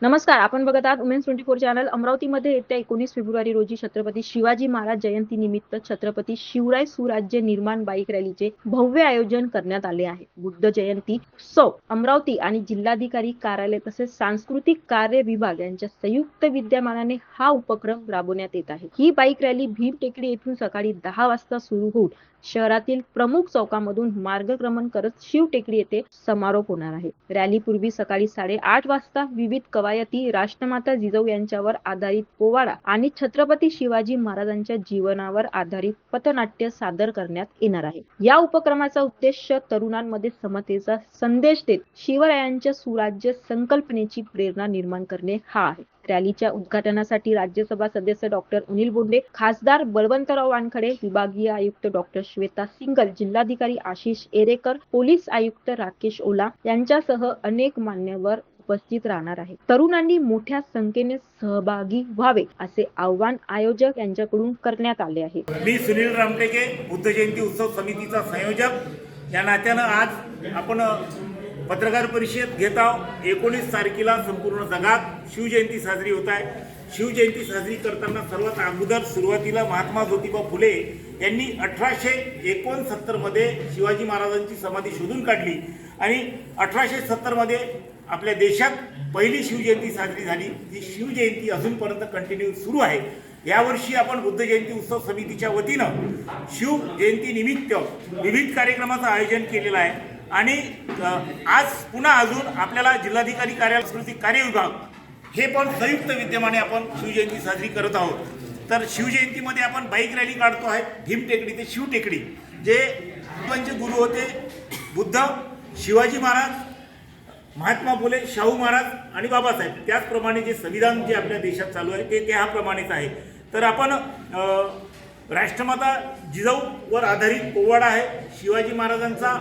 नमस्कार, आपण बघत आहात वुमेन्स 24 चॅनल. अमरावतीमध्ये येत्या 19 फेब्रुवारी रोजी छत्रपती शिवाजी महाराज जयंती निमित्त छत्रपती शिवराय सुराज्य निर्माण बाईक रॅलीचे भव्य आयोजन करण्यात आले आहे. बुद्ध जयंती उत्सव अमरावती आणि जिल्हाधिकारी कार्यालय तसेच सांस्कृतिक कार्य विभाग यांच्या संयुक्त विद्यमानाने हा उपक्रम राबवण्यात येत आहे. ही बाईक रॅली भीम टेकडी येथून सकाळी 10 वाजता सुरू होऊन शहरातील प्रमुख चौकामधून मार्गक्रमण करत शिव टेकडी येथे समारोप होणार आहे. रॅलीपूर्वी सकाळी 8:30 वाजता विविध कवायती, राष्ट्रमाता जिजाऊ यांच्यावर आधारित पोवाडा आणि छत्रपती शिवाजी महाराजांच्या जीवनावर आधारित पथनाट्य सादर करण्यात येणार आहे. या उपक्रमाचा उद्देश तरुणांमध्ये समतेचा संदेश देत शिवरायांच्या सुराज्य संकल्पनेची प्रेरणा निर्माण करणे हा आहे. रॅलीच्या उद्घाटनासाठी राज्यसभा सदस्य डॉक्टर अनिल बोंडे, खासदार बळवंतराव वानखडे, विभागीय आयुक्त डॉक्टर श्वेता सिंगल, जिल्हाधिकारी आशिष एरेकर, पोलीस आयुक्त राकेश ओला यांच्यासह अनेक मान्यवर उपस्थित राहणार आहे. तरुणांनी मोठ्या संख्येने सहभागी व्हावे असे आवाहन आयोजक यांच्याकडून करण्यात आले आहे. मी सुनील रामटेके, बुद्ध जयंती उत्सव समितीचा संयोजक या नात्यानं आज आपण पत्रकार परिषद घेत आहोत. 19 तारखेला संपूर्ण जगात शिवजयंती साजरी होत आहे. शिवजयंती साजरी करताना सर्वात अगोदर सुरुवातीला महात्मा ज्योतिबा फुले यांनी 1869 मध्ये शिवाजी महाराजांची समाधी शोधून काढली आणि 1870 मध्ये आपल्या देशात पहिली शिवजयंती साजरी झाली. ही शिवजयंती अजूनपर्यंत कंटिन्यू सुरू आहे. यावर्षी आपण बुद्ध जयंती उत्सव समितीच्या वतीनं शिवजयंती निमित्त विविध कार्यक्रमाचं आयोजन केलेलं आहे आणि आज पुन्हा अजून आपल्याला जिल्हाधिकारी कार्यालय सांस्कृतिक कार्य विभाग हे पण संयुक्त विद्यमाने आपण शिवजयंती साजरी करत आहोत. तर शिवजयंतीमध्ये आपण बाईक रॅली काढतो आहे भीम टेकडी ते शिव टेकडी. जे बुद्धांचे गुरु होते बुद्ध, शिवाजी महाराज, महात्मा फुले, शाहू महाराज आणि बाबासाहेब, त्याचप्रमाणे जे संविधान जे आपल्या देशात चालू आहे ते त्याप्रमाणेच आहे. तर आपण राष्ट्रमाता जिजाऊवर आधारित पोवाडा आहे, शिवाजी महाराजांचा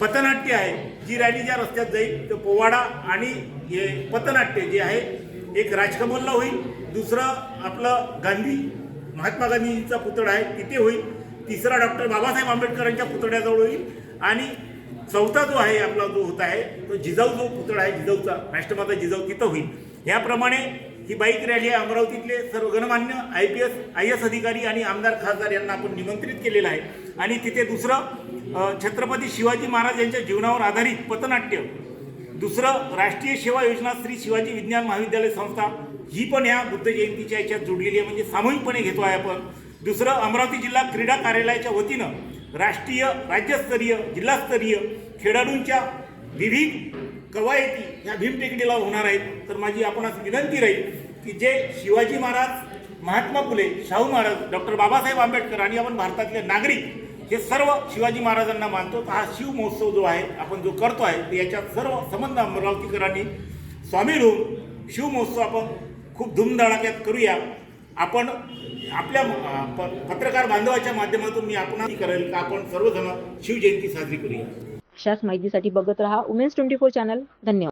पथनाट्य आहे. जी रॅली ज्या रस्त्यात जाईल तो पोवाडा आणि हे पथनाट्य जे आहे एक राजकमलला होईल, दुसरं आपलं महात्मा गांधींचा पुतळा आहे तिथे होईल, तिसरा डॉक्टर बाबासाहेब आंबेडकरांच्या पुतळ्याजवळ होईल आणि चौथा जो आहे आपला जो होत आहे तो जिजाऊ जो पुतळा आहे जिजाऊचा, राष्ट्रमाता जिजाऊ तिथं होईल. याप्रमाणे ही बाईक रॅली अमरावतीतले सर्व गणमान्य IAS अधिकारी आणि आमदार खासदार यांना आपण निमंत्रित केलेलं आहे आणि तिथे दुसरं छत्रपती शिवाजी महाराज यांच्या जीवनावर आधारित पथनाट्य, दुसरं राष्ट्रीय सेवा योजना श्री शिवाजी विज्ञान महाविद्यालय संस्था ही पण ह्या बुद्ध जयंतीच्या याच्यात जोडलेली आहे, म्हणजे सामूहिकपणे घेतो आहे आपण. दुसरं अमरावती जिल्हा क्रीडा कार्यालयाच्या वतीनं राष्ट्रीय, राज्यस्तरीय, जिल्हास्तरीय खेळाडूंच्या विविध कवायती ह्या भीम टेकडीला होणार आहेत. तर माझी आपणास विनंती राहील की जे शिवाजी महाराज, महात्मा फुले, शाहू महाराज, डॉक्टर बाबासाहेब आंबेडकर आणि आपण भारतातले नागरिक हे सर्व शिवाजी महाराजांना मानतो. हा शिव महोत्सव जो आहे आपण जो करतो आहे याच्यात सर्व संबंध अमरावतीकरांनी सामील होऊन शिव महोत्सव आपण खूप धूमधडाक्यात करूया. आपण आपल्या पत्रकार बांधवाच्या माध्यमातून मी आपणास करेल का आपण सर्वजण शिवजयंती साजरी करूया. अशाच माहितीसाठी बघत रहा वुमेन्स 24 चॅनल. धन्यवाद.